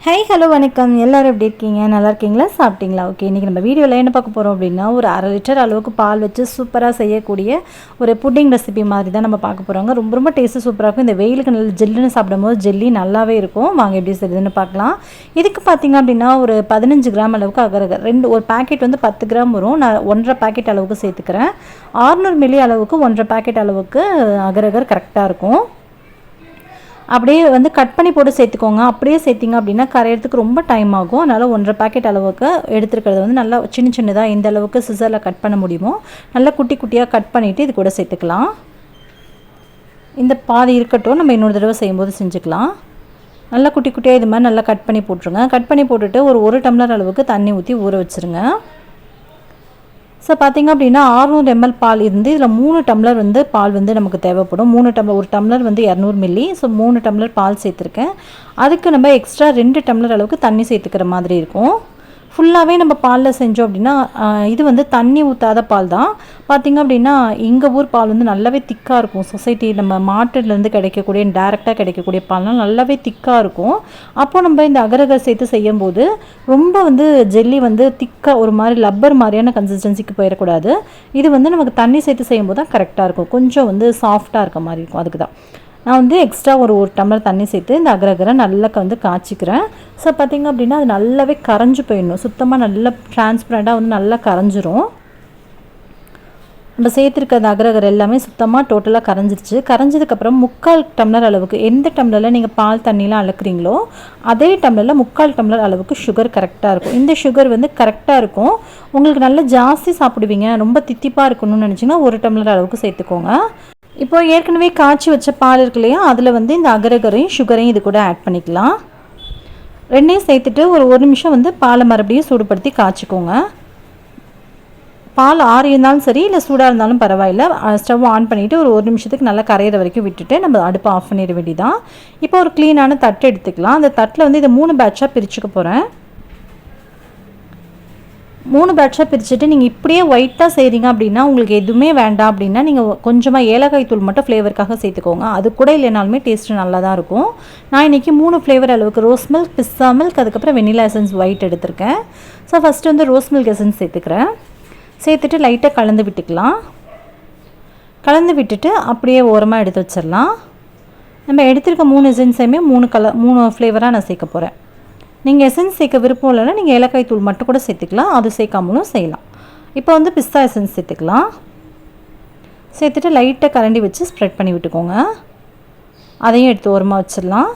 Hi hello வணக்கம். எல்லோரும் எப்படி இருக்கீங்க? நல்லா இருக்கீங்களா? சாப்பிட்டீங்களா? ஓகே, இன்றைக்கி நம்ம வீடியோவில் என்ன பார்க்க போகிறோம் அப்படின்னா, ஒரு 1/2 லிட்டர் அளவுக்கு பால் வச்சு சூப்பராக செய்யக்கூடிய ஒரு புட்டிங் ரெசிபி மாதிரி தான் நம்ம பார்க்க போகிறோங்க. ரொம்ப ரொம்ப டேஸ்ட்டு சூப்பராக இருக்கும். இந்த வெயிலுக்கு நல்ல ஜெல்லுன்னு சாப்பிடும்போது ஜெல்லி நல்லாவே இருக்கும். வாங்க எப்படி செய்யுதுன்னு பார்க்கலாம். இதுக்கு பார்த்திங்க அப்படின்னா ஒரு 15 கிராம் அளவுக்கு அகரகர், ஒரு பேக்கெட் வந்து 10 கிராம் வரும். நான் 1.5 பேக்கெட் அளவுக்கு சேர்த்துக்கிறேன். 600 மில்லி அளவுக்கு 1.5 பேக்கெட் அளவுக்கு அகரகர் கரெக்டாக இருக்கும். அப்படியே வந்து கட் பண்ணி போட்டு சேர்த்துக்கோங்க. அப்படியே சேர்த்திங்க அப்படின்னா கரையிறதுக்கு ரொம்ப டைம் ஆகும். அதனால் 1.5 பேக்கெட் அளவுக்கு எடுத்துருக்கிறது வந்து நல்லா சின்ன சின்னதாக இந்த அளவுக்கு சிசரில் கட் பண்ண முடியுமோ நல்லா குட்டி குட்டியாக கட் பண்ணிவிட்டு இது கூட சேர்த்துக்கலாம். இந்த பாதி இருக்கட்டும், நம்ம இன்னொரு தடவை செய்யும்போது செஞ்சுக்கலாம். நல்லா குட்டி குட்டியாக இது மாதிரி நல்லா கட் பண்ணி போட்டுருங்க. கட் பண்ணி போட்டுட்டு ஒரு டம்ளர் அளவுக்கு தண்ணி ஊற்றி ஊற வச்சுருங்க. ஸோ பார்த்திங்க அப்படின்னா 600 ml பால் இருந்து இதில் 3 டம்ளர் வந்து பால் வந்து நமக்கு தேவைப்படும். 3 டம்ளர், ஒரு டம்ளர் வந்து 200 மில்லி. ஸோ 3 டம்ளர் பால் சேர்த்துருக்கேன். அதுக்கு நம்ம எக்ஸ்ட்ரா 2 டம்ளர் அளவுக்கு தண்ணி சேர்த்துக்கிற மாதிரி இருக்கும். ஃபுல்லாகவே நம்ம பாலில் செஞ்சோம் அப்படின்னா இது வந்து தண்ணி ஊற்றாத பால் தான். பார்த்திங்க அப்படின்னா எங்கள் ஊர் பால் வந்து நல்லாவே திக்காக இருக்கும். சொசைட்டி நம்ம மாட்டுலேருந்து கிடைக்கக்கூடிய டேரெக்டாக கிடைக்கக்கூடிய பால்னால் நல்லாவே திக்காக இருக்கும். அப்போது நம்ம இந்த அகரகர் சேர்த்து செய்யும்போது ரொம்ப வந்து ஜெல்லி வந்து திக்காக ஒரு மாதிரி லப்பர் மாதிரியான கன்சிஸ்டன்சிக்கு போயிடக்கூடாது. இது வந்து நமக்கு தண்ணி சேர்த்து செய்யும்போது தான் கரெக்டாக இருக்கும். கொஞ்சம் வந்து சாஃப்டாக இருக்க மாதிரி இருக்கும். அதுக்கு தான் நான் வந்து எக்ஸ்ட்ரா ஒரு டம்ளர் தண்ணி சேர்த்து இந்த அகரகரை நல்லா வந்து காய்ச்சிக்கிறேன். ஸோ பார்த்திங்க அப்படின்னா அது நல்லாவே கரைஞ்சி போயிடணும். சுத்தமாக நல்லா டிரான்ஸ்பரண்ட்டாக வந்து நல்லா கரைஞ்சிரும். நம்ம சேர்த்துருக்க அந்த அகரகர் எல்லாமே சுத்தமாக டோட்டலாக கரைஞ்சிருச்சு. கரைஞ்சதுக்கப்புறம் 3/4 டம்ளர் அளவுக்கு, எந்த டம்ளரில் நீங்கள் பால் தண்ணிலாம் அளக்குறீங்களோ அதே டம்ளரில் 3/4 டம்ளர் அளவுக்கு சுகர் கரெக்டாக இருக்கும். இந்த சுகர் வந்து கரெக்டாக இருக்கும். உங்களுக்கு நல்லா ஜாஸ்தி சாப்பிடுவீங்க, ரொம்ப தித்திப்பாக இருக்கணும்னு நினச்சிங்கன்னா 1 டம்ளர் அளவுக்கு சேர்த்துக்கோங்க. இப்போ ஏற்கனவே காய்ச்சி வச்ச பால் இருக்கு இல்லையா, அதில் வந்து இந்த அகரகரையும் சுகரையும் இது கூட ஆட் பண்ணிக்கலாம். ரெண்டையும் சேர்த்துட்டு ஒரு நிமிஷம் வந்து பாலை மறுபடியும் சூடுபடுத்தி காய்ச்சிக்கோங்க. பால் ஆறி இருந்தாலும் சரி, இல்லை சூடாக இருந்தாலும் பரவாயில்ல. ஸ்டவ் ஆன் பண்ணிவிட்டு ஒரு நிமிஷத்துக்கு நல்லா கரையிற வரைக்கும் விட்டுட்டு நம்ம அடுப்பை ஆஃப் பண்ணிட வேண்டியதான். இப்போ ஒரு க்ளீனான தட்டு எடுத்துக்கலாம். அந்த தட்டில் வந்து இதை 3 பேட்சாக பிரிச்சுக்க போகிறேன். 3 பேட்சாக பிரிச்சுட்டு நீங்கள் இப்படியே ஒயிட்டாக செய்கிறீங்க அப்படின்னா உங்களுக்கு எதுவுமே வேண்டாம் அப்படின்னா நீங்கள் கொஞ்சமாக ஏலக்காய் தூள் மட்டும் ஃப்ளேவருக்காக சேர்த்துக்கோங்க. அது கூட இல்லைனாலுமே டேஸ்ட்டு நல்லா தான் இருக்கும். நான் இன்றைக்கி 3 ஃப்ளேவர் அளவுக்கு ரோஸ் மில்க், பிஸ்தா மில்க், அதுக்கப்புறம் வெனிலா எசன்ஸ் ஒயிட் எடுத்திருக்கேன். ஸோ ஃபஸ்ட்டு வந்து ரோஸ் மில்க் எசன்ஸ் சேர்த்துக்கிறேன். சேர்த்துட்டு லைட்டாக கலந்து விட்டுக்கலாம். கலந்து விட்டுட்டு அப்படியே ஓரமாக எடுத்து வச்சிடலாம். நம்ம எடுத்துருக்க 3 எசன்ஸையுமே 3 ஃப்ளேவராக நான் சேர்க்க போகிறேன். நீங்கள் எசன்ஸ் சேர்க்க விருப்பம் இல்லைன்னா நீங்கள் ஏலக்காய் தூள் மட்டும் கூட சேர்த்துக்கலாம். அது சேர்க்காமலும் செய்யலாம். இப்போ வந்து பிஸ்தா எசன்ஸ் சேர்த்துக்கலாம். சேர்த்துட்டு லைட்டாக கரண்டி வச்சு ஸ்ப்ரெட் பண்ணி விட்டுக்கோங்க. அதையும் எடுத்து ஓரமாக வச்சிடலாம்.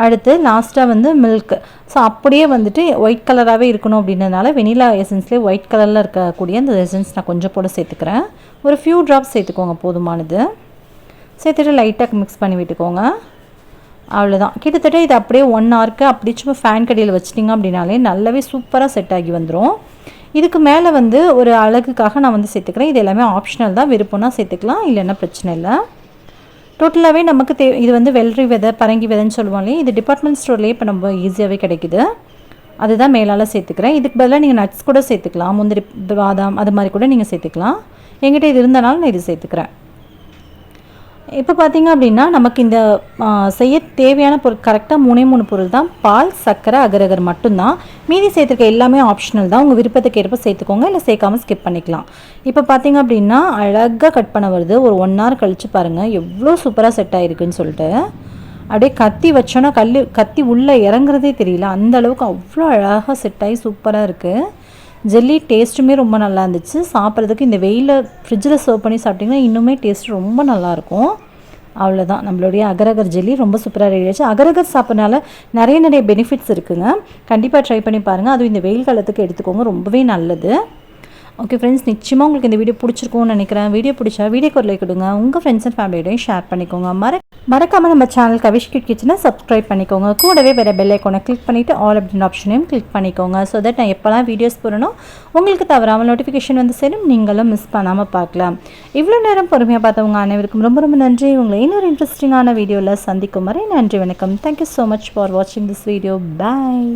அடுத்து லாஸ்ட்டாக வந்து மில்க். ஸோ அப்படியே வந்துட்டு ஒயிட் கலராகவே இருக்கணும் அப்படின்றதுனால வெனிலா எசன்ஸ்லேயே ஒயிட் கலரில் இருக்கக்கூடிய அந்த எசன்ஸ் நான் கொஞ்சம் போட சேர்த்துக்கிறேன். ஒரு ஃபியூ ட்ராப்ஸ் சேர்த்துக்கோங்க, போதுமானது. சேர்த்துட்டு லைட்டாக மிக்ஸ் பண்ணி விட்டுக்கோங்க. அவ்வளோதான். கிட்டத்தட்ட இது அப்படியே 1 ஹவருக்கு அப்படி சும்மா ஃபேன் கடியில் வச்சிட்டிங்க அப்படின்னாலே நல்லாவே சூப்பராக செட் ஆகி வந்துடும். இதுக்கு மேலே வந்து ஒரு அழகுக்காக நான் வந்து சேர்த்துக்கிறேன். இது எல்லாமே ஆப்ஷனல் தான், விருப்பம்னா சேர்த்துக்கலாம், இல்லைன்னா பிரச்சனை இல்லை. டோட்டலாகவே நமக்கு இது வந்து வெள்ளரி விதை, பரங்கி விதைன்னு சொல்லுவோம் இல்லையா, இது டிபார்ட்மெண்ட் ஸ்டோர்லேயே இப்போ நம்ம ஈஸியாகவே கிடைக்குது. அதுதான் மேலால் சேர்த்துக்கிறேன். இதுக்கு பதிலாக நீங்கள் நட்ஸ் கூட சேர்த்துக்கலாம், முந்திரி, பாதாம், அது மாதிரி கூட நீங்கள் சேர்த்துக்கலாம். என்கிட்ட இது இருந்தனால நான் இது சேர்த்துக்கிறேன். இப்போ பார்த்திங்க அப்படின்னா நமக்கு இந்த செய்ய தேவையான பொருள் கரெக்டாக 3 பொருள் தான். பால், சர்க்கரை, அகரகர் மட்டும்தான். மீதி சேர்த்துருக்க எல்லாமே ஆப்ஷனல் தான். உங்கள் விருப்பத்துக்கு ஏற்ப சேர்த்துக்கோங்க, இல்லை சேர்க்காமல் ஸ்கிப் பண்ணிக்கலாம். இப்போ பார்த்திங்க அப்படின்னா அழகாக கட் பண்ண வருது. ஒரு 1 ஹவர் கழித்து பாருங்கள் எவ்வளோ சூப்பராக செட் ஆகிருக்குன்னு சொல்லிட்டு. அப்படியே கத்தி வச்சோன்னா கத்தி உள்ளே இறங்குறதே தெரியல, அந்த அளவுக்கு அவ்வளோ அழகாக செட் ஆகி சூப்பராக இருக்குது. ஜெல்லி டேஸ்ட்டுமே ரொம்ப நல்லா இருந்துச்சு. சாப்பிட்றதுக்கு இந்த வெயிலில் ஃப்ரிட்ஜில் சர்வ் பண்ணி சாப்பிட்டிங்கன்னா இன்னுமே டேஸ்ட் ரொம்ப நல்லாயிருக்கும். அவ்வளோதான், நம்மளுடைய அகரகர் ஜெல்லி ரொம்ப சூப்பராக ரெடி ஆச்சு. அகரகர் சாப்பிட்றதுனால நிறைய பெனிஃபிட்ஸ் இருக்குதுங்க. கண்டிப்பாக ட்ரை பண்ணி பாருங்கள். அதுவும் இந்த வெயில் காலத்துக்கு எடுத்துக்கோங்க, ரொம்பவே நல்லது. ஓகே ஃப்ரெண்ட்ஸ், நிச்சயமாக உங்களுக்கு இந்த வீடியோ பிடிச்சிருக்கும்னு நினைக்கிறேன். வீடியோ பிடிச்சா வீடியோக்கு ஒரு லைக் கொடுங்க. உங்கள் ஃப்ரெண்ட்ஸ் அண்ட் ஃபேமிலியோடையும் ஷேர் பண்ணிக்கோங்க. மறக்காமல் நம்ம சேனல் கவிஷ் கிச்சனை சப்ஸ்கிரைப் பண்ணிக்கோங்க. கூடவே வேறு பெல் ஐக்கானை கிளிக் பண்ணிவிட்டு ஆல் அப்படின்ற ஆப்ஷனையும் கிளிக் பண்ணிக்கோங்க. ஸோ தட் நான் எப்போலாம் வீடியோஸ் போடணும் உங்களுக்கு தவறாமல் நோட்டிஃபிகேஷன் வந்து சேரும், நீங்களும் மிஸ் பண்ணாமல் பார்க்கலாம். இவ்வளோ நேரம் பொறுமையாக பார்த்தவங்க அனைவருக்கும் ரொம்ப ரொம்ப நன்றி. உங்களை இன்னொரு இன்ட்ரெஸ்டிங்கான வீடியோவில் சந்திக்கும் வரை நன்றி, வணக்கம். தேங்க்யூ ஸோ மச் ஃபார் வாட்சிங் திஸ் வீடியோ. பாய்.